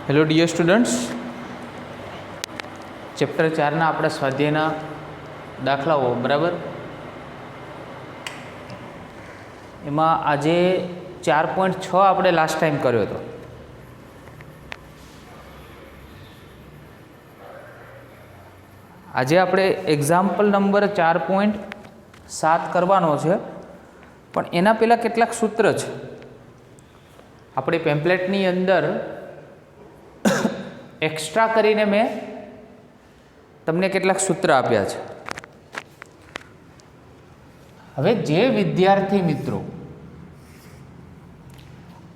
Hello dear students, chapter 4ના આપણા સ્વાધ્યાયના દાખલાઓ બરાબર. એમાં આજે 4.6 આપણે લાસ્ટ ટાઈમ કર્યો હતો. આજે આપણે એક્ઝામ્પલ નંબર 4.7 કરવાનો છે, પણ એના પહેલાં કેટલાક સૂત્ર છે. આપણી પેમ્પલેટની અંદર એક્સ્ટ્રા કરીને મેં તમને કેટલાક સૂત્ર આપ્યા છે. હવે જે વિદ્યાર્થી મિત્રો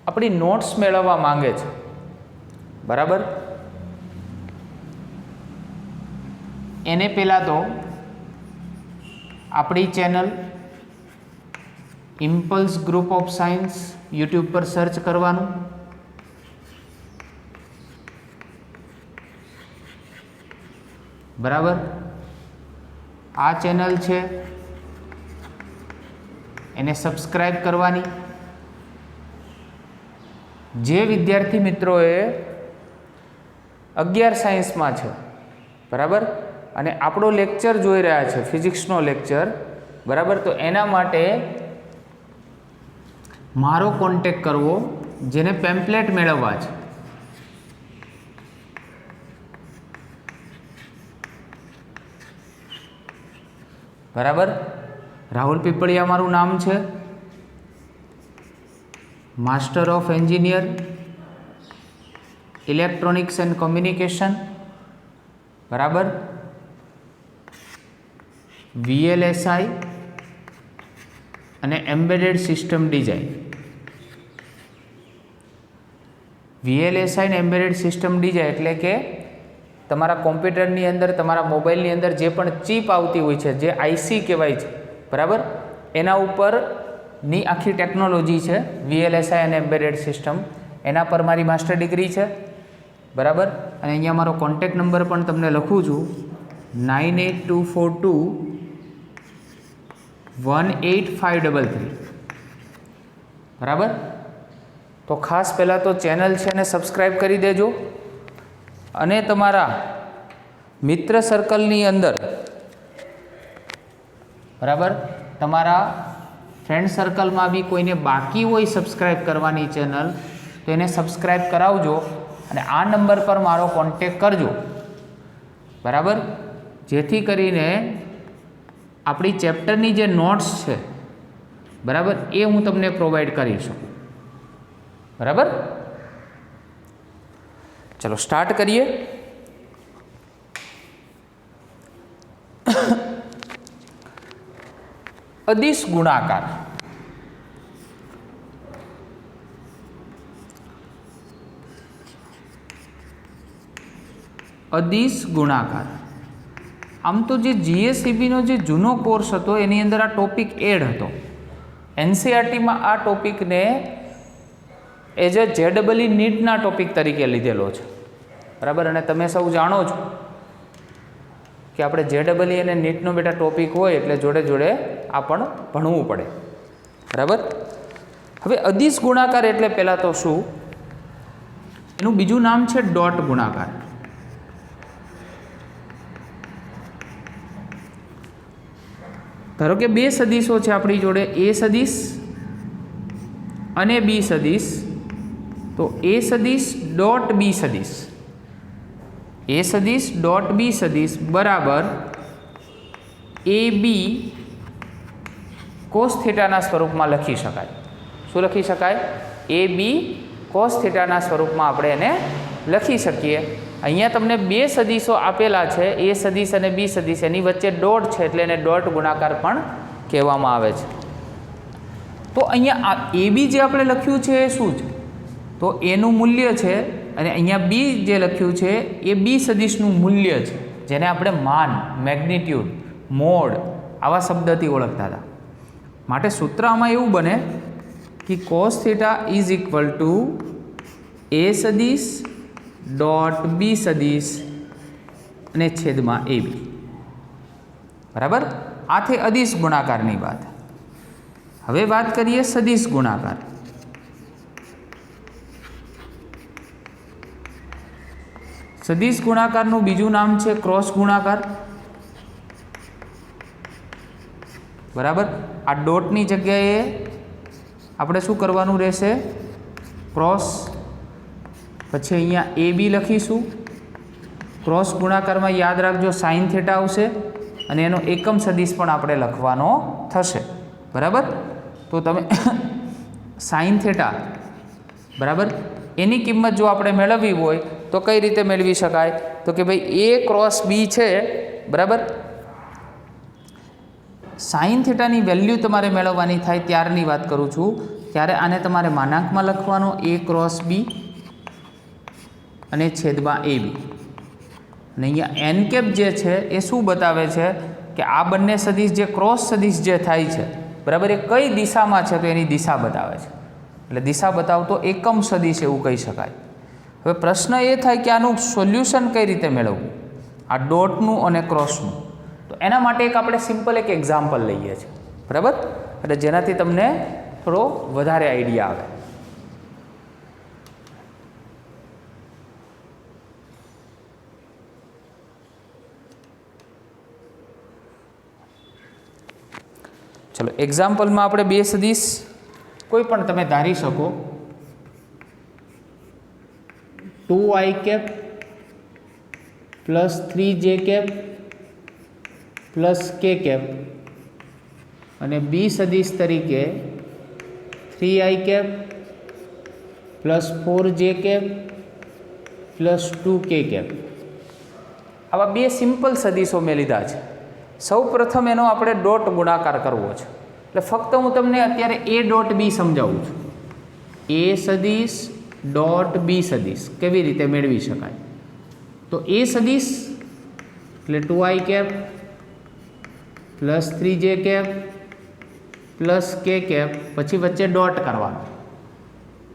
આપણી નોટ્સ મેળવવા માંગે છે બરાબર, એને પહેલાં તો આપણી channel impulse group of science YouTube પર સર્ચ કરવાનું. બરાબર, આ ચેનલ છે એને સબસ્ક્રાઈબ કરવાની. જે વિદ્યાર્થી મિત્રોએ 11 સાયન્સમાં છે બરાબર, અને આપણો લેક્ચર જોઈ રહ્યા છે ફિઝિક્સનો લેક્ચર બરાબર, તો એના માટે મારો કોન્ટેક્ટ કરવો જેને પેમ્પલેટ મેળવવા છે. બરાબર, રાહુલ પીપળિયા મારું નામ છે, master of engineer electronics and communication બરાબર, VLSI અને એમ્બેડેડ સિસ્ટમ ડિઝાઇન. VLSI અને એમ્બેડેડ સિસ્ટમ ડિઝાઇન એટલે કે તમારા કોમ્પ્યુટરની અંદર, તમારા મોબાઈલની અંદર જે પણ ચીપ આવતી હોય છે, જે IC કહેવાય છે બરાબર, એના ઉપરની આખી ટેકનોલોજી છે VLSI અને એમ્બેડેડ સિસ્ટમ. એના પર મારી માસ્ટર ડિગ્રી છે બરાબર. અને અહીંયા મારો કોન્ટેક્ટ નંબર પણ તમને લખું છું, 9824218533 બરાબર. તો ખાસ પહેલાં તો ચેનલ છે એને સબસ્ક્રાઈબ કરી દેજો, અને તમારા મિત્ર સર્કલની અંદર બરાબર, તમારા ફ્રેન્ડ સર્કલમાં બી કોઈને બાકી હોય સબસ્ક્રાઈબ કરવાની ચેનલ, તો એને સબસ્ક્રાઈબ કરાવજો અને આ નંબર પર મારો કોન્ટેક કરજો બરાબર, જેથી કરીને આપણી ચેપ્ટરની જે નોટ્સ છે બરાબર એ હું તમને પ્રોવાઈડ કરી શકું બરાબર. ચલો સ્ટાર્ટ કરીએ. અદિશ ગુણાકાર. અદિશ ગુણાકાર. આમ તો જે GSEBનો જે જૂનો કોર્સ હતો એની અંદર આ ટોપિક એડ હતો. NCERTમાં આ ટોપિકને એઝ અ JEE નીટના ટોપિક તરીકે લીધેલો છે બરાબર. અને તમે સૌ જાણો છો કે આપણે JEE અને નીટનો બેટા ટોપિક હોય એટલે જોડે જોડે આ પણ ભણવું પડે બરાબર. હવે અદિશ ગુણાકાર એટલે પહેલાં તો શું, એનું બીજું નામ છે ડોટ ગુણાકાર. ધારો કે બે સદિશો છે આપણી જોડે, A સદિશ અને B સદિશ, તો A સદિશ ડોટ B સદિશ, A સદિશ ડોટ B સદિશ બરાબર AB કોસ થીટાના સ્વરૂપમાં લખી શકાય. શું લખી શકાય? AB કોસ થીટાના સ્વરૂપમાં આપણે એને લખી શકીએ. અહીંયા તમને બે સદિશો આપેલા છે, A સદિશ અને B સદિશ, એની વચ્ચે ડોટ છે એટલે એને ડોટ ગુણાકાર પણ કહેવામાં આવે છે. તો અહીંયા આ AB જે આપણે લખ્યું છે એ શું છે, તો એનું મૂલ્ય છે, અને અહીંયા B જે લખ્યું છે એ B સદિશનું મૂલ્ય છે, જેને આપણે માન, મેગ્નિટ્યુડ, મોડ આવા શબ્દથી ઓળખતા હતા. માટે સૂત્ર આમાં એવું બને કે cos theta is equal to A સદિશ ડોટ B સદિશ અને છેદમાં AB બરાબર. આ થઈ અદિશ ગુણાકારની વાત. હવે વાત કરીએ સદિશ ગુણાકાર. સદિશ ગુણાકારનું બીજું નામ છે ક્રોસ ગુણાકાર, બરાબર। આ ડોટની જગ્યાએ આપણે શું કરવાનું રહેશે, ક્રોસ, પછી અહીંયા એ બી લખીશું। ક્રોસ ગુણાકારમાં યાદ રાખજો સાઇન થેટા આવશે અને એનો એકમ સદિશ પણ આપણે લખવાનો થશે, બરાબર। તો તમે સાઇન થેટા, બરાબર, એની કિંમત જો આપણે મેળવવી હોય તો કઈ રીતે મેળવી શકાય, તો કે ભાઈ એ ક્રોસ બી છે, બરાબર। સાઇન થેટાની વેલ્યુ તમારે મેળવવાની થાય ત્યારની વાત કરું છું, ત્યારે આને તમારે માનાંકમાં લખવાનો એ ક્રોસ બી અને છેદમાં એ બી। અને અહીંયા એન કેપ જે છે એ શું બતાવે છે કે આ બંને સદિશ જે ક્રોસ સદિશ જે થાય છે, બરાબર, એ કઈ દિશામાં છે તો એની દિશા બતાવે છે, એટલે દિશા બતાવતો એકમ સદિશ એવું કહી શકાય। હવે પ્રશ્ન એ થાય કે આનું સોલ્યુશન કઈ રીતે મેળવવું, આ ડોટનું અને ક્રોસનું, તો એના માટે એક આપણે સિમ્પલ એક એક્ઝામ્પલ લઈએ છીએ, બરાબર, એટલે જેનાથી તમને થોડો વધારે આઈડિયા આવે। ચલો એક્ઝામ્પલમાં આપણે બે સદિશ કોઈ પણ તમે ધારી શકો, 2i cap plus 3j cap plus k cap અને બી સદિશ તરીકે 3i cap plus 4j cap plus 2k cap. આવા બે સિમ્પલ સદિશો મેં લીધા છે। સૌ પ્રથમ એનો આપણે ડોટ ગુણાકાર કરવો છે, એટલે ફક્ત હું તમને અત્યારે એ ડોટ બી સમજાવું છું। એ સદિશ ડોટ બી સદિશ કેવી રીતે મેળવી શકાય, તો એ સદિશ એટલે 2i cap plus 3j cap plus k cap, પછી વચ્ચે ડોટ કરવાનો,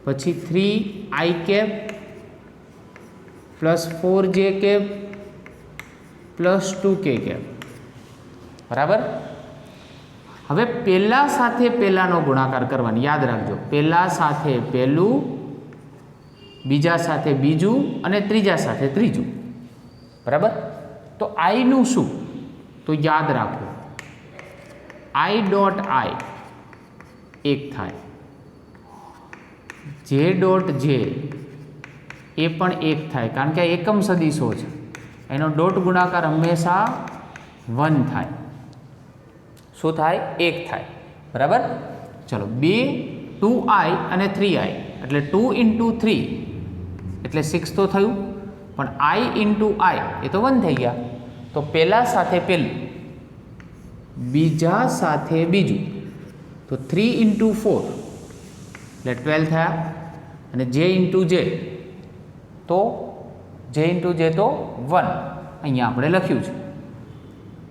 પછી 3i cap plus 4j cap plus 2k cap, બરાબર। હવે પહેલા સાથે પહેલાનો ગુણાકાર કરવાનો, યાદ રાખજો, પહેલા સાથે પહેલું, બીજા સાથે બીજું અને ત્રીજા સાથે ત્રીજું, બરાબર। તો આઈનું શું, તો યાદ રાખો આઈ ડોટ આઈ એક થાય, જે ડોટ જે એ પણ એક થાય, કારણ કે આ એકમ સદિશો છે, એનો ડોટ ગુણાકાર હંમેશા 1 થાય। શું થાય, એક થાય, બરાબર। ચલો 2i અને 3i એટલે 2 into 3 એટલે 6 તો થયું, પણ i into i એ તો 1 થઈ ગયા। તો પહેલા સાથે પહેલું, બીજા સાથે બીજું, તો 3 into 4 એટલે 12 થયા, અને j into j તો j into j તો 1 અહીંયા આપણે લખ્યું છે।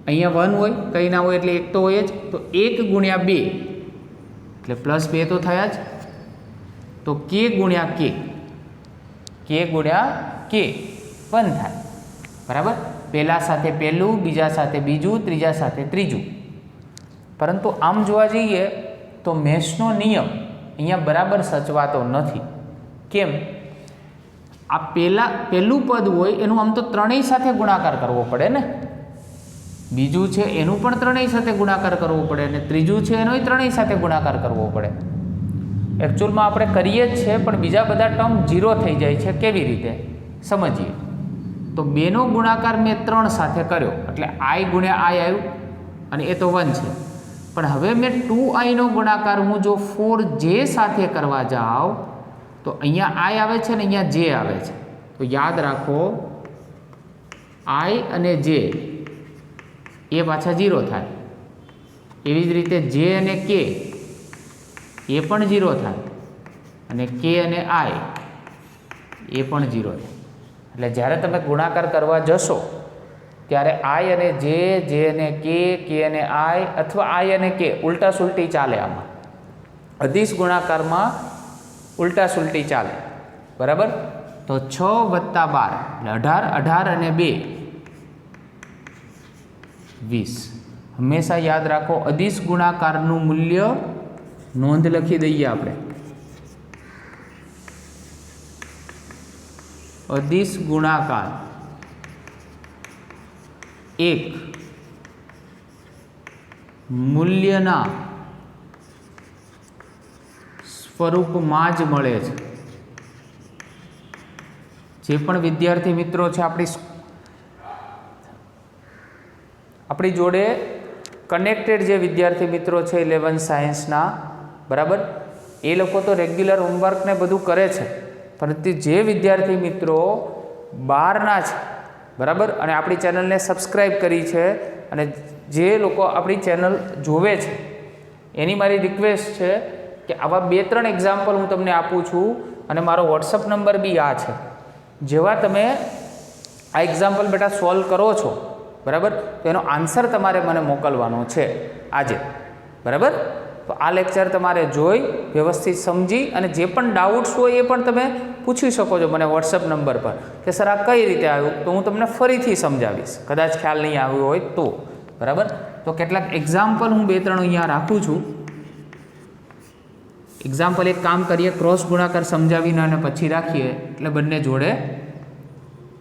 અહીંયા 1 હોય, કંઈ ના હોય એટલે 1 તો હોય જ, તો 1 ગુણ્યા 2 એટલે પ્લસ 2 તો થયા જ, તો k ગુણ્યા k 1 થાય, બરાબર। પહેલા સાથે પહેલું, બીજા સાથે બીજું, ત્રીજા સાથે ત્રીજું। પરંતુ આમ જોવા જઈએ તો મેથ્સનો નિયમ અહીંયા બરાબર સચવાતો નથી। કેમ, આ પહેલું પદ હોય એનું આમ તો ત્રણેય સાથે ગુણાકાર કરવો પડે ને, બીજું છે એનું પણ ત્રણેય સાથે ગુણાકાર કરવો પડે, અને ત્રીજું છે એનોય ત્રણેય સાથે ગુણાકાર કરવો પડે। એકચ્યુઅલમાં આપણે કરીએ જ છે, પણ બીજા બધા ટર્મ 0 થઈ જાય છે, કેવી રીતે સમજીએ। તો બેનો ગુણાકાર મેં 3 સાથે કર્યો એટલે i ગુણ્યા i આવ્યું, અને એ તો 1 છે, પણ હવે મેં 2i નો ગુણાકાર હું જો 4j સાથે કરવા જાઉં તો અહીંયા i આવે છે ને અહીંયા j આવે છે, તો યાદ રાખો i અને j એ પાછા 0 થાય, એવી જ રીતે j અને k એ પણ 0 થાય, અને k અને i એ પણ 0 થાય। એટલે જ્યારે તમે ગુણાકાર કરવા જશો ત્યારે i અને j અને k અને i અથવા i અને k ઉલટા સુલટી ચાલે। આમાં અદિશ ગુણાકારમાં ઉલટા સુલટી ચાલે, બરાબર। તો 6 + 12 એટલે 18 અને 2 20। હંમેશા યાદ રાખો અદિશ ગુણાકારનું મૂલ્ય નોંધ લખી દઈએ આપણે, અદિશ ગુણાકાર એક મૂલ્યના સ્વરૂપમાં જ મળે છે. જે પણ વિદ્યાર્થી મિત્રો છે આપણી જોડે કનેક્ટેડ જે વિદ્યાર્થી મિત્રો છે 11 સાયન્સના, બરાબર, એ લોકો તો રેગ્યુલર હોમવર્ક ને બધું કરે છે, પરંતુ જે વિદ્યાર્થી મિત્રો બહારના છે, બરાબર, અને આપણી ચેનલને સબસ્ક્રાઈબ કરી છે અને જે લોકો આપણી ચેનલ જોવે છે, એની મારી રિક્વેસ્ટ છે કે આવા 2-3 એક્ઝામ્પલ હું તમને આપું છું અને મારો વોટ્સઅપ નંબર બી આ છે. જેવા તમે આ એક્ઝામ્પલ બેટા સોલ્વ કરો છો, બરાબર, તો એનો આન્સર તમારે મને મોકલવાનો છે આજે, બરાબર. તો આ લેક્ચર તમારે જોઈ વ્યવસ્થિત સમજી અને જે પણ ડાઉટ્સ હોય એ પણ તમે પૂછી શકો છો મને વોટ્સઅપ નંબર પર કે સર આ કઈ રીતે આવ્યું, તો હું તમને ફરીથી સમજાવીશ, કદાચ ખ્યાલ નહીં આવ્યો હોય તો, બરાબર. તો કેટલાક એક્ઝામ્પલ હું 2-3 અહીંયા રાખું છું. એક્ઝામ્પલ એક કામ કરીએ, ક્રોસ ગુણાકાર સમજાવીને અને પછી રાખીએ એટલે બંને જોડે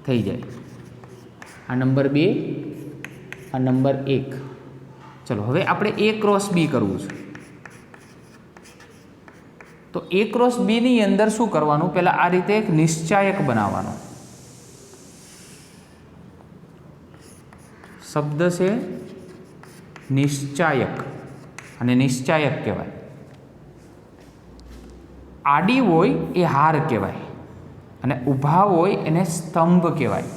થઈ જાય. આ નંબર 2, આ નંબર 1. ચલો હવે આપણે A ક્રોસ B કરવું છે. તો A ક્રોસ B ની અંદર શું કરવાનું, પહેલાં આ રીતે એક નિશ્ચાયક બનાવવાનો. શબ્દ છે નિશ્ચાયક અને નિશ્ચાયક કહેવાય. આડી હોય એ હાર કહેવાય અને ઊભા હોય એને સ્તંભ કહેવાય.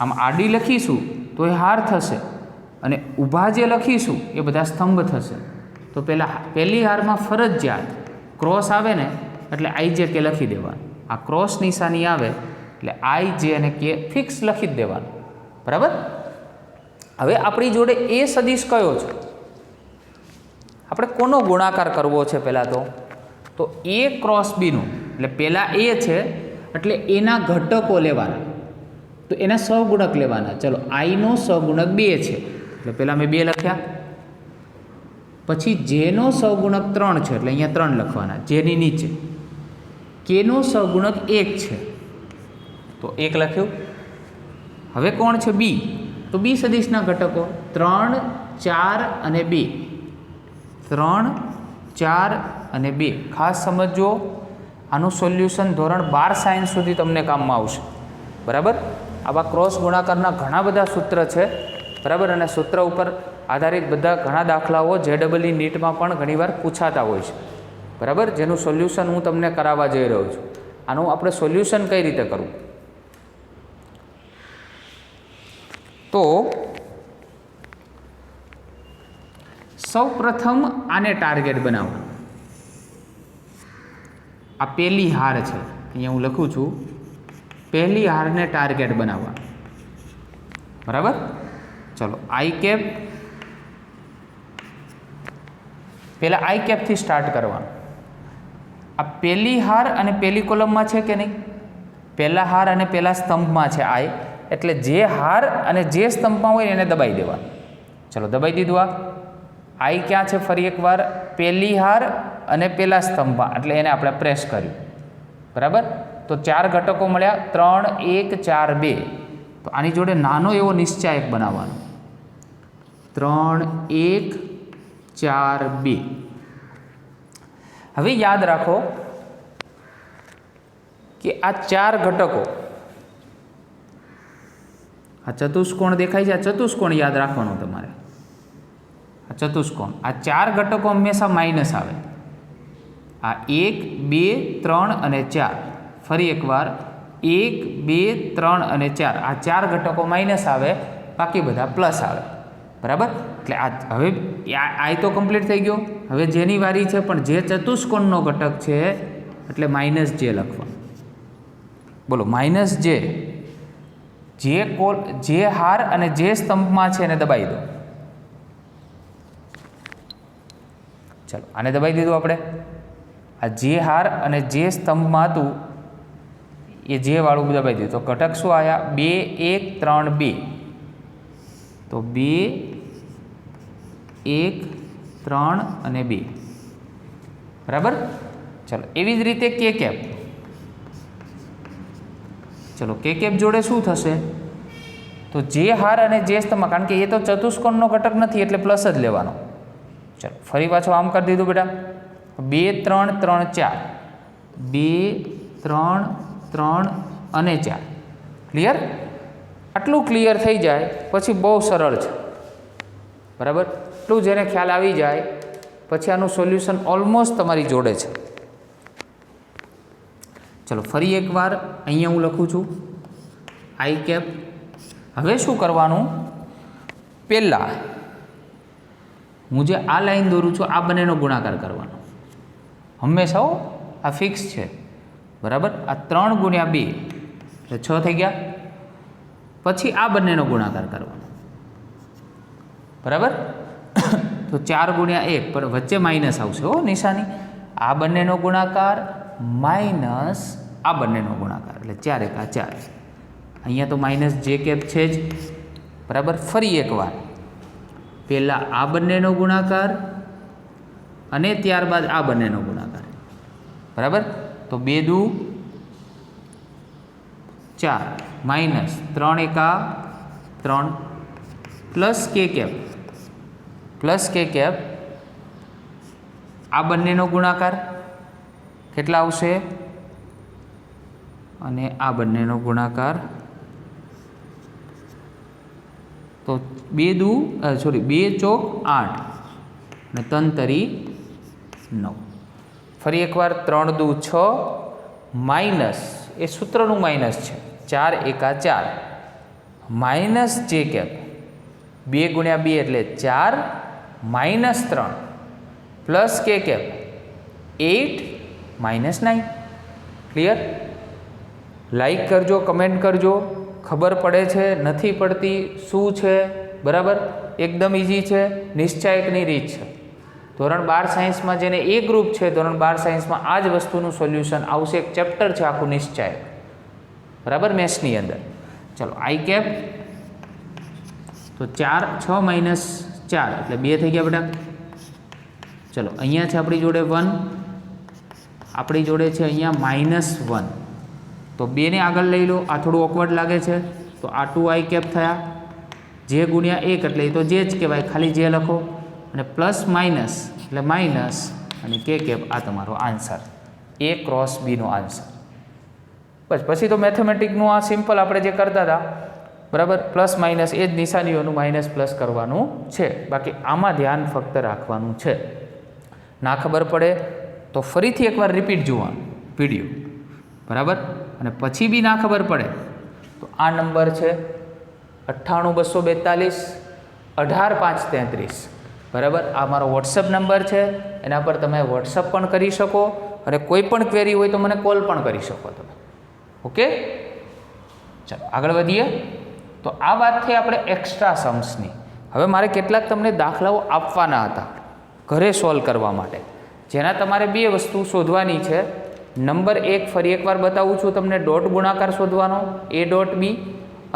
આમ આડી લખીશું તો એ હાર થશે અને ઊભા જે લખીશું એ બધા સ્તંભ થશે. તો પહેલી હારમાં ફરજિયાત ક્રોસ આવે ને એટલે આઈ જે કે લખી દેવાનું. આ ક્રોસ નિશાની આવે એટલે આઈ જે અને કે ફિક્સ લખી જ દેવાનું, બરાબર. હવે આપણી જોડે એ સદિશ કયો છે, આપણે કોનો ગુણાકાર કરવો છે પહેલાં તો A ક્રોસ બીનું, એટલે પહેલાં એ છે એટલે એના ઘટકો લેવાના, તો એના સહગુણક લેવાના. ચલો આઈનો સહગુણક 2 છે એટલે પહેલાં મેં 2 લખ્યા. પછી જેનો સહગુણક 3 છે એટલે અહીંયા 3 લખવાના, જેની નીચે. કેનો સહગુણક 1 છે તો 1 લખ્યું. હવે કોણ છે બી, તો બી સદિશના ઘટકો 3, 4 અને 2. 3, 4 અને 2. ખાસ સમજો, આનું સોલ્યુશન ધોરણ 12 સાયન્સ સુધી તમને કામમાં આવશે, બરાબર. આવા ક્રોસ ગુણાકારના ઘણા બધા સૂત્ર છે, બરાબર, અને સૂત્ર ઉપર આધારિત બધા ઘણા દાખલાઓ JEE નીટમાં પણ ઘણીવાર પૂછાતા હોય છે, બરાબર, જેનું સોલ્યુશન હું તમને કરાવવા જઈ રહ્યો છું. આનું આપણે સોલ્યુશન કઈ રીતે કરવું, તો સૌ પ્રથમ આને ટાર્ગેટ બનાવવાનું. આ પહેલી હાર છે, અહીંયા હું લખું છું, પહેલી હારને ટાર્ગેટ બનાવવાનું, બરાબર. ચલો આઈ કેપ, પહેલાં આઈ કેપથી સ્ટાર્ટ કરવાનું. આ પહેલી હાર અને પહેલી કોલમમાં છે કે નહીં, પહેલા હાર અને પહેલા સ્તંભમાં છે આઈ, એટલે જે હાર અને જે સ્તંભમાં હોય એને દબાઈ દેવાનું. ચલો દબાઈ દીધું. આઈ ક્યાં છે, ફરી એકવાર પહેલી હાર અને પહેલા સ્તંભમાં, એટલે એને આપણે પ્રેસ કર્યું, બરાબર. તો 4 ઘટકો મળ્યા, 3, 1, 4, 2. તો આની જોડે નાનો એવો નિશ્ચાયક બનાવવાનો, 3, 1, 4, 2. હવે યાદ રાખો કે આ 4 ઘટકો, આ ચતુષ્કોણ દેખાય છે, આ ચતુષ્કોણ યાદ રાખવાનું તમારે. આ ચતુષ્કોણ, આ 4 ઘટકો હંમેશા માઇનસ આવે. આ 1, 2, 3 અને 4. ફરી એકવાર 1, 2, 3 અને 4. આ 4 ઘટકો માઇનસ આવે, બાકી બધા પ્લસ આવે, બરાબર. એટલે આ હવે આ તો કમ્પ્લીટ થઈ ગયો. હવે જેની વારી છે, પણ જે ચતુષ્કોણનો ઘટક છે એટલે માઇનસ જે લખવાનું. બોલો માઇનસ જે હાર અને જે સ્તંભમાં છે એને દબાઈ દો. ચલો આને દબાઈ દીધું આપણે. આ જે હાર અને જે સ્તંભમાં હતું એ જે વાળું દબાઈ દીધું. તો ઘટક શું આવ્યા, 2, 1, 3, 2. તો 2, 1, 3 અને 2, બરાબર. ચલો એવી જ રીતે કે કેપ. ચલો કે કેપ જોડે શું થશે, તો તો જે હાર અને જે સ્તંભમાં, કારણ કે એ તો ચતુષ્કોણનો ઘટક નથી એટલે પ્લસ જ લેવાનો. ચાલો ફરી પાછું આમ કરી દીધું બેટા, 2 3 3 4, 2 3 3 અને 4. ક્લિયર? આટલું ક્લિયર થઈ જાય પછી બહુ સરળ છે, બરાબર. એટલું જેને ખ્યાલ આવી જાય પછી આનું સોલ્યુશન ઓલમોસ્ટ તમારી જોડે છે. ચલો ફરી એકવાર અહીંયા હું લખું છું આઈ કેપ. હવે શું કરવાનું, પહેલાં હું જે આ લાઈન દોરું છું આ બંનેનો ગુણાકાર કરવાનો હંમેશા. આ ફિક્સ છે, બરાબર. આ 3 ગુણ્યા 2 એટલે 6 થઈ ગયા. પછી આ બંનેનો ગુણાકાર કરવાનો, બરાબર. તો 4 ગુણ્યા 1, પણ વચ્ચે માઇનસ આવશે હો નિશાની. આ બંનેનો ગુણાકાર માઇનસ આ બંનેનો ગુણાકાર એટલે 4 એકા 4. અહીંયા તો માઇનસ જે કેપ છે જ, બરાબર. ફરી એકવાર પહેલાં આ બંનેનો ગુણાકાર અને ત્યારબાદ આ બંનેનો ગુણાકાર, બરાબર. તો 2 દુ 4 માઇનસ 3 એકા 3 પ્લસ કે કેપ આ બંનેનો ગુણાકાર કેટલા આવશે અને આ બંનેનો ગુણાકાર. તો 2 ચોક 8 અને 3 તરી 9. ફરી એકવાર 3 દુ 6 માઇનસ એ સૂત્રનું માઇનસ છે 4 એકા 4 માઇનસ જે કેપ 2 ગુણ્યા 2 એટલે 4 minus 3 plus k cap 8 minus 9. Clear? Like કરજો, કમેન્ટ કરજો. ખબર પડે છે નથી પડતી શું છે, બરાબર. એકદમ ઇઝી છે, નિશ્ચાયકની રીત છે. ધોરણ 12 સાયન્સમાં જેને એ ગ્રુપ છે, ધોરણ 12 સાયન્સમાં આ જ વસ્તુનું સોલ્યુશન આવશે. એક ચેપ્ટર છે આખું નિશ્ચાયક, બરાબર, મેથ્સની અંદર. ચલો આઈ કેપ તો 6 માઇનસ 4 એટલે 2 થઈ ગયા બેટા. ચલો અહીંયા છે આપણી જોડે 1, આપણી જોડે છે અહીંયા -1. તો 2 ને આગળ લઈ લો. આ થોડું ઓકવર્ડ લાગે છે તો આ 2 આઈ કેપ થયા. જે ગુણ્યા 1 એટલે એ તો જે જ કહેવાય, ખાલી જે લખો. અને પ્લસ માઇનસ એટલે માઇનસ અને કે કેપ. આ તમારો આન્સર, A ક્રોસ B નો આન્સર. બસ પછી તો મેથેમેટિકનું આ સિમ્પલ આપણે જે કરતા હતા, બરાબર, પ્લસ માઇનસ એ જ નિશાનીઓનું માઇનસ પ્લસ કરવાનું છે. બાકી આમાં ધ્યાન ફક્ત રાખવાનું છે. ના ખબર પડે તો ફરીથી એકવાર રિપીટ જોવાનું વિડીયો, બરાબર. અને પછી બી ના ખબર પડે તો આ નંબર છે 98 242 18 533, બરાબર. આ મારો વોટ્સઅપ નંબર છે, એના પર તમે વોટ્સઅપ પણ કરી શકો અને કોઈ પણ ક્વેરી હોય તો મને કોલ પણ કરી શકો તમે. ઓકે, ચાલો આગળ વધીએ. તો આ વાત થઈ આપણે એક્સ્ટ્રા सम्सની. હવે મારે કેટલાક તમને દાખલાઓ આપવાના હતા ઘરે સોલ્વ કરવા માટે, જેના તમારે 2 વસ્તુ શોધવાની છે. નંબર 1 ફરી એકવાર બતાવું છું તમને, ડોટ ગુણાકાર શોધવાનો A ડોટ B,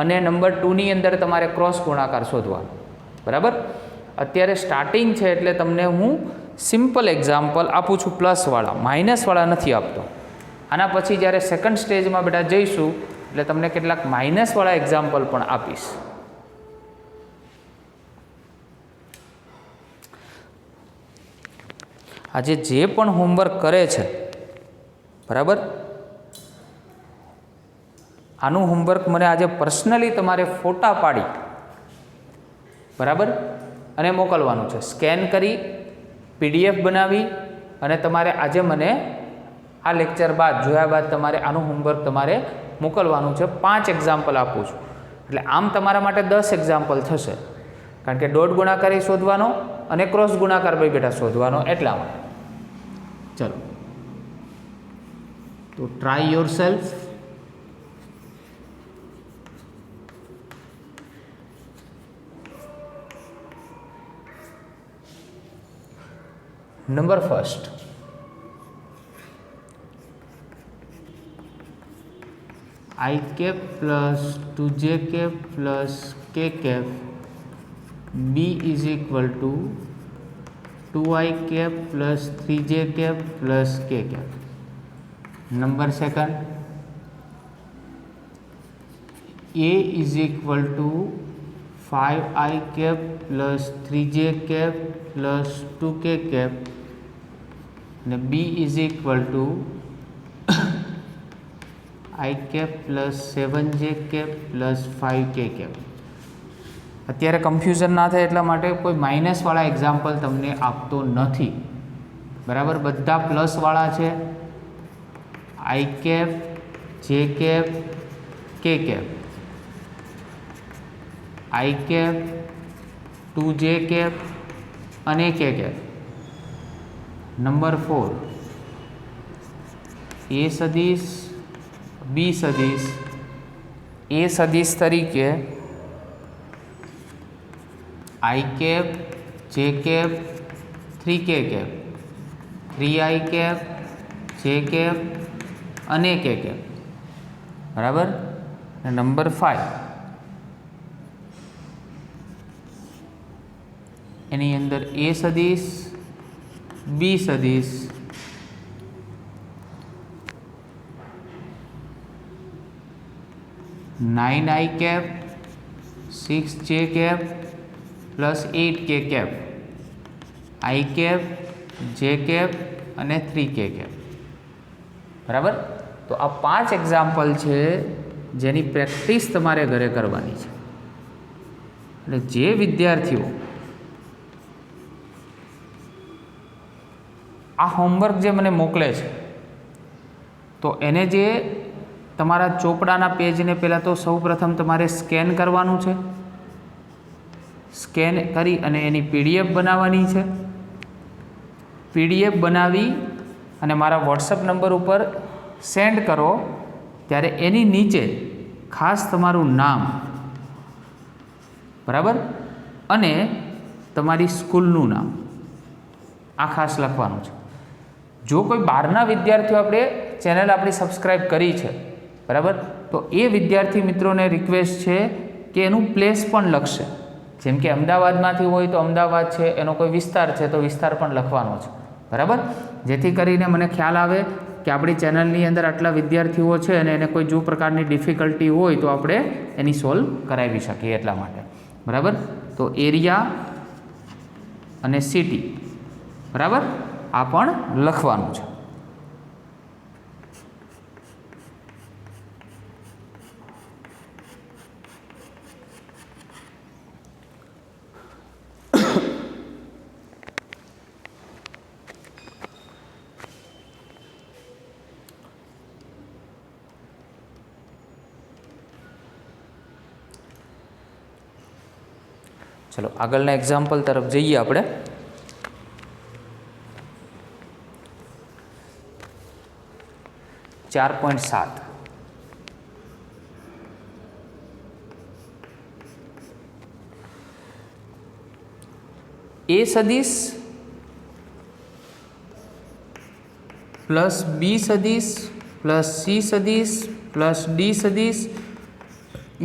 અને નંબર 2ની અંદર તમારે ક્રોસ ગુણાકાર શોધવાનો, બરાબર. અત્યારે સ્ટાર્ટિંગ છે એટલે તમને હું સિમ્પલ એક્ઝામ્પલ આપું છું, પ્લસવાળા, માઇનસવાળા નથી આપતો. આના પછી જ્યારે સેકન્ડ સ્ટેજમાં બેટા જઈશું એટલે તમને કેટલાક માઇનસવાળા એક્ઝામ્પલ પણ આપીશ. આજે જે પણ હોમવર્ક કરે છે, બરાબર, આનું હોમવર્ક મને આજે પર્સનલી તમારે ફોટા પાડી, બરાબર, અને મોકલવાનું છે. સ્કેન કરી PDF બનાવી અને તમારે આજે મને આ લેક્ચર બાદ જોયા બાદ તમારે આનું હોમવર્ક તમારે મોકલવાનું છે. 5 એક્ઝામ્પલ આપું છું એટલે આમ તમારા માટે 10 એક્ઝામ્પલ થશે, કારણ કે ડોટ ગુણાકાર શોધવાનો અને ક્રોસ ગુણાકાર ભાઈ બેટા શોધવાનો એટલા માટે. ચલો તો try your self. Number first, I cap plus 2j cap plus k cap B is equal to 2i cap plus 3j cap plus k cap. Number second, a is equal to 5i cap plus 3j cap plus 2k cap ने b is equal to i cap plus 7j cap plus 5k cap. અત્યારે confusion ના થાય એટલા માટે કોઈ માઇનસવાળા example તમને આપતો નથી, બરાબર? બધા પ્લસવાળા છે, i cap, j cap, k cap, i cap, 2j cap અને k કેપ। નંબર 4 a સદિશ, b સદિશ, a સદિશ તરીકે i cap, j cap, 3k cap, 3i cap, j cap અને k कैप, બરાબર? નંબર 5 એની અંદર a સદિશ, b સદિશ, 9i cap, 6j cap plus 8k cap, i cap, j cap અને 3k कैप, બરાબર? તો આ 5 એક્ઝામ્પલ છે જેની પ્રેક્ટિસ તમારે ઘરે કરવાની છે। એટલે જે વિદ્યાર્થીઓ આ હોમવર્ક જે મને મોકલે છે તો એને જે તમારા ચોપડાના પેજને પહેલાં તો સૌપ્રથમ તમારે સ્કેન કરવાનું છે, સ્કેન કરી અને એની પીડીએફ બનાવવાની છે। પીડીએફ બનાવી અને મારા વોટ્સઅપ નંબર ઉપર સેન્ડ કરો, ત્યારે એની નીચે ખાસ તમારું નામ, બરાબર, અને તમારી સ્કૂલનું નામ આ ખાસ લખવાનું છે। જો કોઈ બહારના વિદ્યાર્થીઓ આપણે ચેનલ આપણી સબસ્ક્રાઈબ કરી છે, બરાબર, તો એ વિદ્યાર્થી મિત્રોને રિક્વેસ્ટ છે કે એનું પ્લેસ પણ લખશે। જેમ કે અમદાવાદમાંથી હોય તો અમદાવાદ છે, એનો કોઈ વિસ્તાર છે તો વિસ્તાર પણ લખવાનો છે, બરાબર? જેથી કરીને મને ખ્યાલ આવે કે આપણી ચેનલની અંદર આટલા વિદ્યાર્થીઓ છે અને એને કોઈ જો પ્રકારની ડિફિકલ્ટી હોય તો આપણે એની સોલ્વ કરાવી શકીએ એટલા માટે, બરાબર? તો એરિયા અને સિટી, બરાબર, આ પણ લખવાનું છે। चलो આગળના એક્ઝામ્પલ તરફ જઈએ આપણે। चार पॉइंट 7 ए सदिश प्लस बी सदिश प्लस सी सदिश प्लस डी सदिश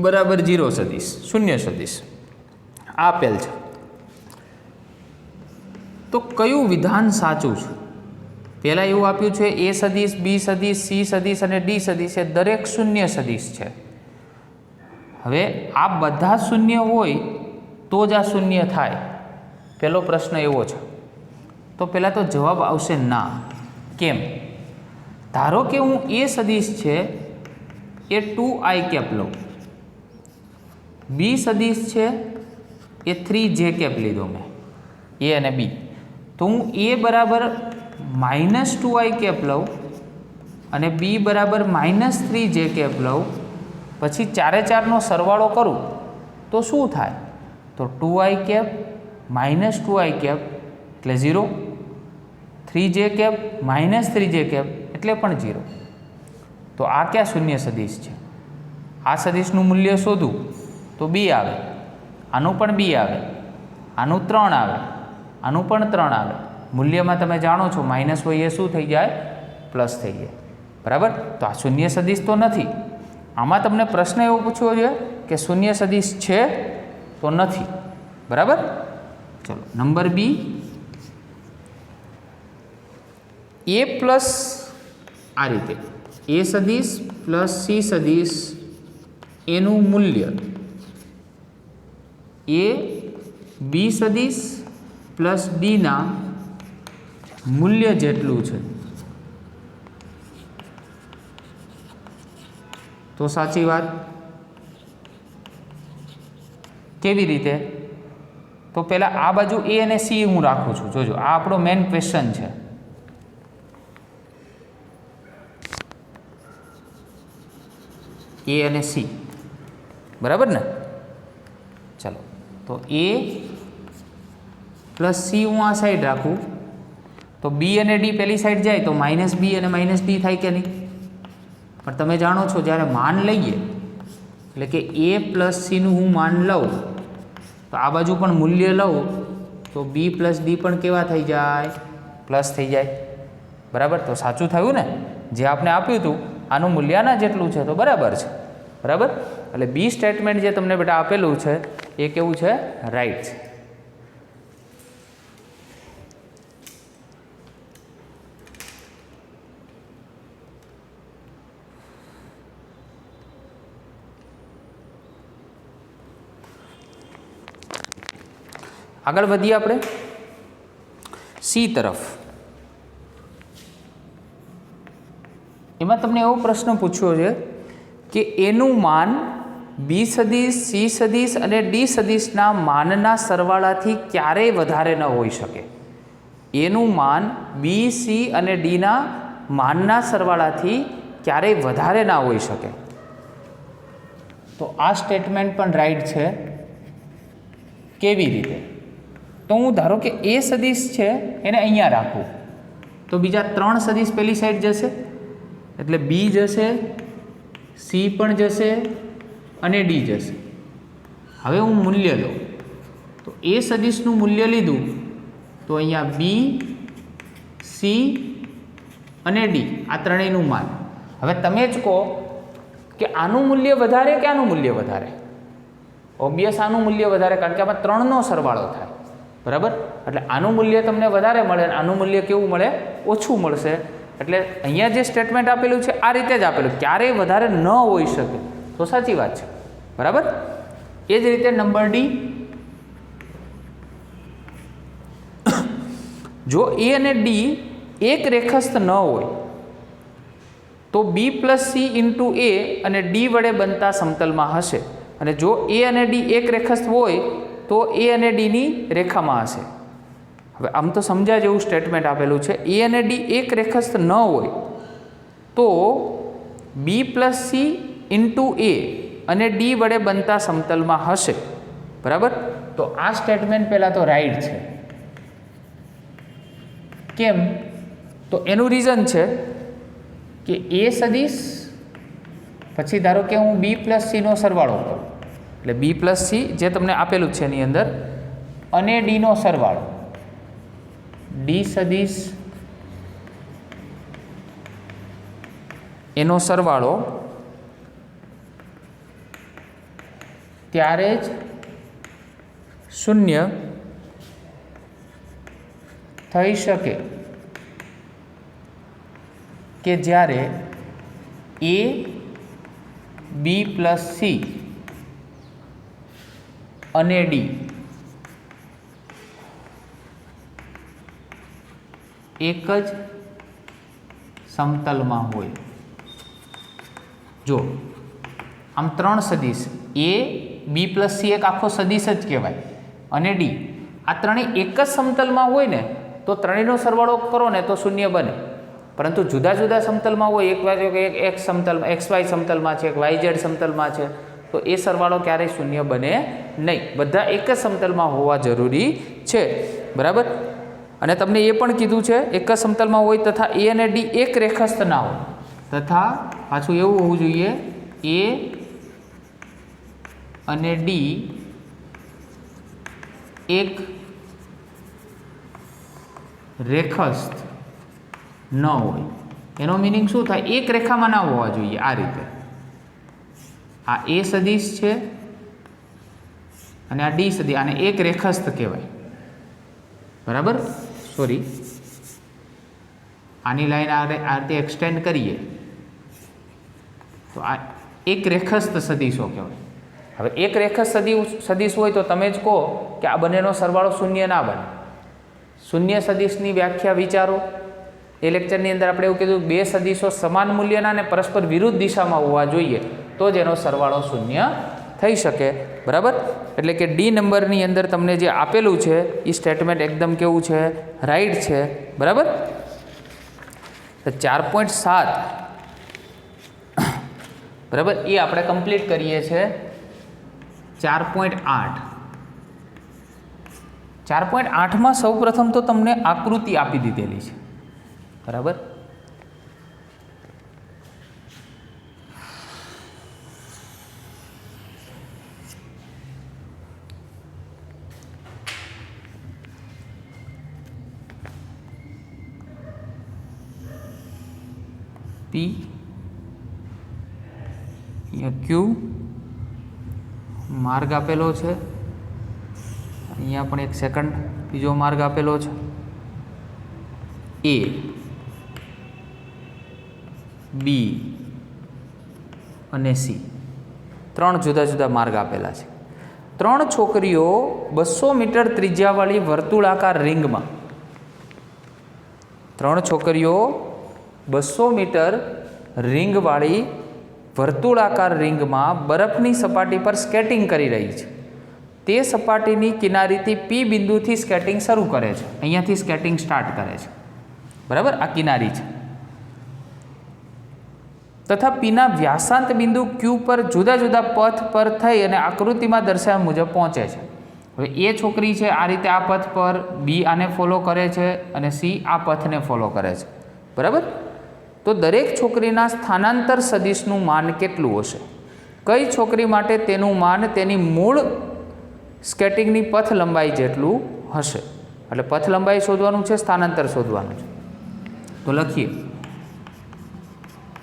बराबर 0 सदिश, शून्य सदिश આપેલ છે। તો કયું વિધાન સાચું છે? પહેલાં એવું આપ્યું છે એ સદિશ, બી સદિશ, સી સદિશ અને ડી સદિશ એ દરેક શૂન્ય સદિશ છે। હવે આ બધા શૂન્ય હોય તો જ આ શૂન્ય થાય, પહેલો પ્રશ્ન એવો છે। તો પહેલાં તો જવાબ આવશે ના। કેમ? ધારો કે હું એ સદિશ છે એ 2i कैप લઉં, બી સદિશ છે એ 3j कैप લીધો મેં, એ અને બી, તો હું એ બરાબર -2i कैप લઉં અને બી બરાબર -3j कैप લઉં, પછી 4 એ 4નો સરવાળો કરું તો શું થાય? તો 2i कैप -2i कैप એટલે 0, 3j कैप -3j कैप એટલે પણ 0। તો આ ક્યાં શૂન્ય સદિશ છે? આ સદિશનું મૂલ્ય શોધું તો બી આવે, આનું પણ બી આવે, આનું 3 આવે, આનું પણ 3 આવે। મૂલ્યમાં તમે જાણો છો માઇનસ હોય એ શું થઈ જાય? પ્લસ થઈ જાય, બરાબર? તો આ શૂન્ય સદિશ તો નથી। આમાં તમને પ્રશ્ન એવો પૂછવો જોઈએ કે શૂન્ય સદિશ છે તો નથી, બરાબર? ચલો નંબર બી, એ પ્લસ આ રીતે એ સદિશ પ્લસ સી સદિશ એનું મૂલ્ય એ બી સદિશ પ્લસ ડીના મૂલ્ય જેટલું છે તો સાચી વાત. કેવી રીતે? તો પહેલાં આ બાજુ એ અને સી હું રાખું છું. જોજો, આ આપણો મેઇન ક્વેશ્ચન છે. એ અને સી, બરાબર ને? ચાલો, તો એ પ્લસ સી હું આ સાઈડ રાખું તો બી અને ડી પેલી સાઈડ જાય તો માઇનસ બી અને માઇનસ ડી થાય કે નહીં? પણ તમે જાણો છો જ્યારે માન લઈએ એટલે કે એ પ્લસ સીનું હું માન લઉં તો આ બાજુ પણ મૂલ્ય લઉં તો બી પ્લસ ડી પણ કેવા થઈ જાય? પ્લસ થઈ જાય. બરાબર? તો સાચું થયું ને? જે આપણે આપ્યું હતું આનું મૂલ્ય આના જેટલું છે તો બરાબર છે. બરાબર? એટલે બી સ્ટેટમેન્ટ જે તમને બેટા આપેલું છે એ કેવું છે? રાઈટ છે. આગળ વધીએ આપણે સી તરફ. એમાં તમને એવો પ્રશ્ન પૂછ્યો છે કે એનું માન બી સદિશ, સી સદિશ અને ડી સદિશના માનના સરવાળાથી ક્યારેય વધારે ન હોઈ શકે. એનું માન બી, સી અને ડીના માનના સરવાળાથી ક્યારેય વધારે ના હોઈ શકે. તો આ સ્ટેટમેન્ટ પણ રાઈટ છે. કેવી રીતે? તો હું ધારો કે એ સદિશ છે એને અહીંયા રાખું તો બીજા 3 સદિશ પેલી સાઈડ જશે એટલે બી જશે, સી પણ જશે અને ડી જશે. હવે હું મૂલ્ય લઉં તો એ સદિશનું મૂલ્ય લીધું તો અહીંયા બી, સી અને ડી આ ત્રણેયનું માન. હવે તમે જ કહો કે આનું મૂલ્ય વધારે કે આનું મૂલ્ય વધારે? ઓબ્વિયસ આનું મૂલ્ય વધારે, કારણ કે આમાં 3નો સરવાળો થાય. બરાબર? એટલે આનું મૂલ્ય તમને વધારે મળે અને આનું મૂલ્ય કેવું મળે? ઓછું મળશે. એટલે અહીંયા જે સ્ટેટમેન્ટ આપેલું છે આ રીતે જ આપેલું, ક્યારેય વધારે ન હોઈ શકે. તો સાચી વાત છે. બરાબર? એ જ રીતે નંબર ડી, જો એ અને ડી એક રેખસ્થ ન હોય તો બી પ્લસ સી ઇન્ટુ એ અને ડી વડે બનતા સમતલમાં હશે. અને જો એ અને ડી એક રેખસ્થ હોય તો એ અને ડીની રેખામાં હશે. હવે આમ તો સમજ્યા જેવું સ્ટેટમેન્ટ આપેલું છે. એ અને ડી એક રેખસ્થ ન હોય તો બી પ્લસ સી ઇન્ટુ એ અને ડી વડે બનતા સમતલમાં હશે. બરાબર? તો આ સ્ટેટમેન્ટ પહેલાં તો રાઈટ છે. કેમ? તો એનું રીઝન છે કે એ સદિશ પછી ધારો કે હું બી પ્લસ સીનો સરવાળો કરું એટલે બી પ્લસ સી જે તમને આપેલું છે એની અંદર અને ડીનો સરવાળો, ડી સદિશ એનો સરવાળો ત્યારે જ શૂન્ય થઈ શકે કે જ્યારે એ બી પ્લસ સી અને ડી એક જ સમતલમાં હોય. જો આમ 3 સદિશ એ બી પ્લસ સી એક આખો સદિશ જ કહેવાય અને ડી આ ત્રણેય એક જ સમતલમાં હોય ને તો ત્રણેયનો સરવાળો કરો ને તો શૂન્ય બને. પરંતુ જુદા જુદા સમતલમાં હોય, એક સમતલમાં એક્સ વાય સમતલમાં છે, એક વાય ઝેડ સમતલમાં છે, તો એ સરવાળો ક્યારેય શૂન્ય બને નહીં. બધા એક જ સમતલમાં હોવા જરૂરી છે. બરાબર? અને તમને એ પણ કીધું છે એક જ સમતલમાં હોય તથા એ અને ડી એક રેખસ્થ ના હોય, તથા પાછું એવું હોવું જોઈએ એ અને ડી એક રેખસ્થ ન હોય. એનો મિનિંગ શું થાય? એક રેખામાં ના હોવા જોઈએ. આ રીતે આ એ સદિશ છે અને આ ડી સદિશ, આને એક રેખસ્થ કહેવાય. બરાબર? સોરી, આની લાઈન આ રીતે એક્સટેન્ડ કરીએ તો એક રેખસ્થ સદીશો કહેવાય. હવે એક રેખસ્થ સદીશ હોય તો તમે જ કહો કે આ બંનેનો સરવાળો શૂન્ય ના બને. શૂન્ય સદીશની વ્યાખ્યા વિચારો. એ લેક્ચરની અંદર આપણે એવું કીધું બે સદીશો સમાન મૂલ્યના અને પરસ્પર વિરુદ્ધ દિશામાં હોવા જોઈએ તો જ એનો સરવાળો શૂન્ય થઈ શકે. બરાબર. એટલે કે ડી નંબરની અંદર તમને જે આપેલું છે એ સ્ટેટમેન્ટ એકદમ કેવું છે, રાઈટ છે. બરાબર. 4.7 બરાબર એ આપણે કમ્પ્લીટ કરીએ છીએ. 4.8 સૌ પ્રથમ તો તમને આકૃતિ આપી દીધેલી છે. બરાબર. પી ક્યુ માર્ગ આપેલો છે. અહીંયા પણ એક સેકન્ડ બીજો માર્ગ આપેલો છે. એ બી અને સી ત્રણ જુદા જુદા માર્ગ આપેલા છે. ત્રણ છોકરીઓ 200 મીટર ત્રિજ્યાવાળી વર્તુળાકાર રિંગમાં 200 મીટર રિંગવાળી વર્તુળાકાર રિંગમાં બરફની સપાટી પર સ્કેટિંગ કરી રહી છે. તે સપાટીની કિનારીથી પી બિંદુથી સ્કેટિંગ શરૂ કરે છે. અહીંયાથી સ્કેટિંગ સ્ટાર્ટ કરે છે. બરાબર. આ કિનારી છે. તથા પીના વ્યાસાંત બિંદુ ક્યુ પર જુદા જુદા પથ પર થઈ અને આકૃતિમાં દર્શાવ્યા મુજબ પહોંચે છે. હવે એ છોકરી છે આ રીતે આ પથ પર, બી આને ફોલો કરે છે અને સી આ પથને ફોલો કરે છે. બરાબર. તો દરેક છોકરીના સ્થાનાંતર સદિશનું માન કેટલું હશે? કઈ છોકરી માટે તેનું માન તેની મૂળ સ્કેટિંગની પથ લંબાઈ જેટલું હશે? એટલે પથ લંબાઈ શોધવાનું છે, સ્થાનાંતર શોધવાનું છે. તો લખીએ.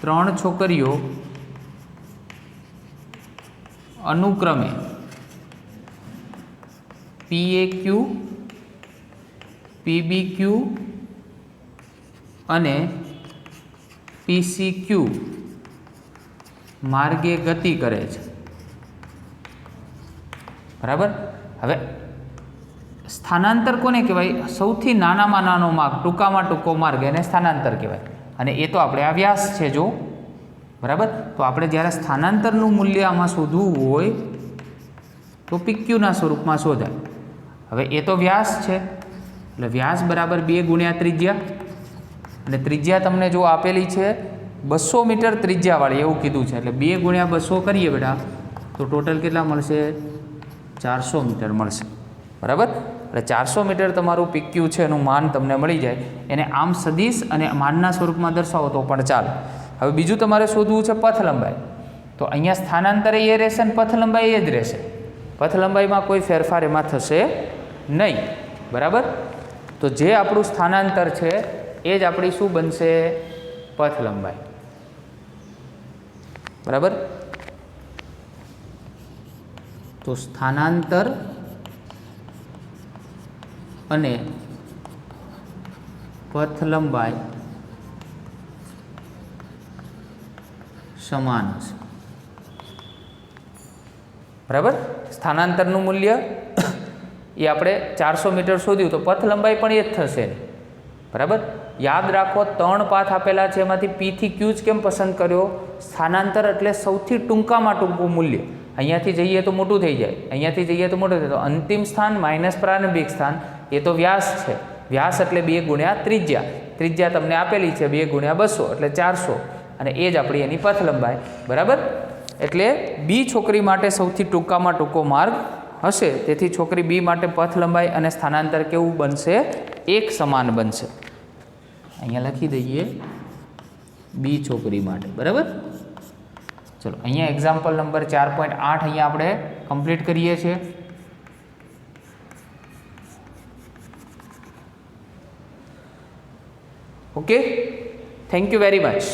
ત્રણ છોકરીઓ અનુક્રમે PAQ, PBQ અને PCQ માર્ગે ગતિ કરે છે. બરાબર. હવે સ્થાનાંતર કોને કહેવાય? સૌથી નાનામાં નાનો માર્ગ, ટૂંકામાં ટૂંકો માર્ગ એને સ્થાનાંતર કહેવાય. અને એ તો આપણે આ વ્યાસ છે જો. બરાબર. તો આપણે જ્યારે સ્થાનાંતરનું મૂલ્ય આમાં શોધવું હોય તો PQના સ્વરૂપમાં શોધાય. હવે એ તો વ્યાસ છે એટલે વ્યાસ બરાબર 2 ગુણ્યા ત્રિજ્યા. અને ત્રિજ્યા તમને જો આપેલી છે 200 મીટર ત્રિજ્યાવાળી એવું કીધું છે. એટલે 2 ગુણ્યા 200 કરીએ બેટા તો ટોટલ કેટલા મળશે? 400 મીટર મળશે. બરાબર. એટલે 400 મીટર તમારું PQ છે એનું માન તમને મળી જાય. એને આમ સદીશ અને માનના સ્વરૂપમાં દર્શાવો તો પણ ચાલે. હવે બીજું તમારે શોધવું છે પથ લંબાઈ. તો અહીંયા સ્થાનાંતરે એ રહેશે અને પથ લંબાઈ એ જ રહેશે. પથ લંબાઈમાં કોઈ ફેરફાર એમાં થશે નહીં. બરાબર. તો જે આપણું સ્થાનાંતર છે એ જ આપણી શું બનશે? પથ લંબાઈ. બરાબર. તો સ્થાનાંતર અને પથ લંબાઈ સમાન હશે. બરાબર. સ્થાનાંતરનું મૂલ્ય એ આપણે 400 મીટર શોધ્યું તો પથ લંબાઈ પણ એ જ થશે. બરાબર. યાદ રાખો 3 પાથ આપેલા છે એમાંથી P થી Q જ કેમ પસંદ કર્યો? સ્થાનાંતર એટલે સૌથી ટૂંકામાં ટૂંકું મૂલ્ય. અહીંયાથી જઈએ તો મોટું થઈ જાય, અહીંયાથી જઈએ તો મોટું થઈ જાય. તો અંતિમ સ્થાન માઇનસ પ્રારંભિક સ્થાન એ તો વ્યાસ છે. વ્યાસ એટલે 2 ગુણ્યા ત્રિજ્યા. ત્રિજ્યા તમને આપેલી છે 2 ગુણ્યા 200 એટલે 400 અને એ જ આપણી એની પથ લંબાઈ. બરાબર. એટલે બી છોકરી માટે સૌથી ટૂંકામાં ટૂંકો માર્ગ હશે. તેથી છોકરી બી માટે પથ લંબાઈ અને સ્થાનાંતર કેવું બનશે? એક સમાન બનશે. અહીંયા લખી દઈએ બી છોકરી માટે. બરાબર. ચલો અહીંયા એક્ઝામ્પલ નંબર 4.8 અહીંયા આપણે કમ્પ્લીટ કરીએ છીએ. Okay, thank you very much.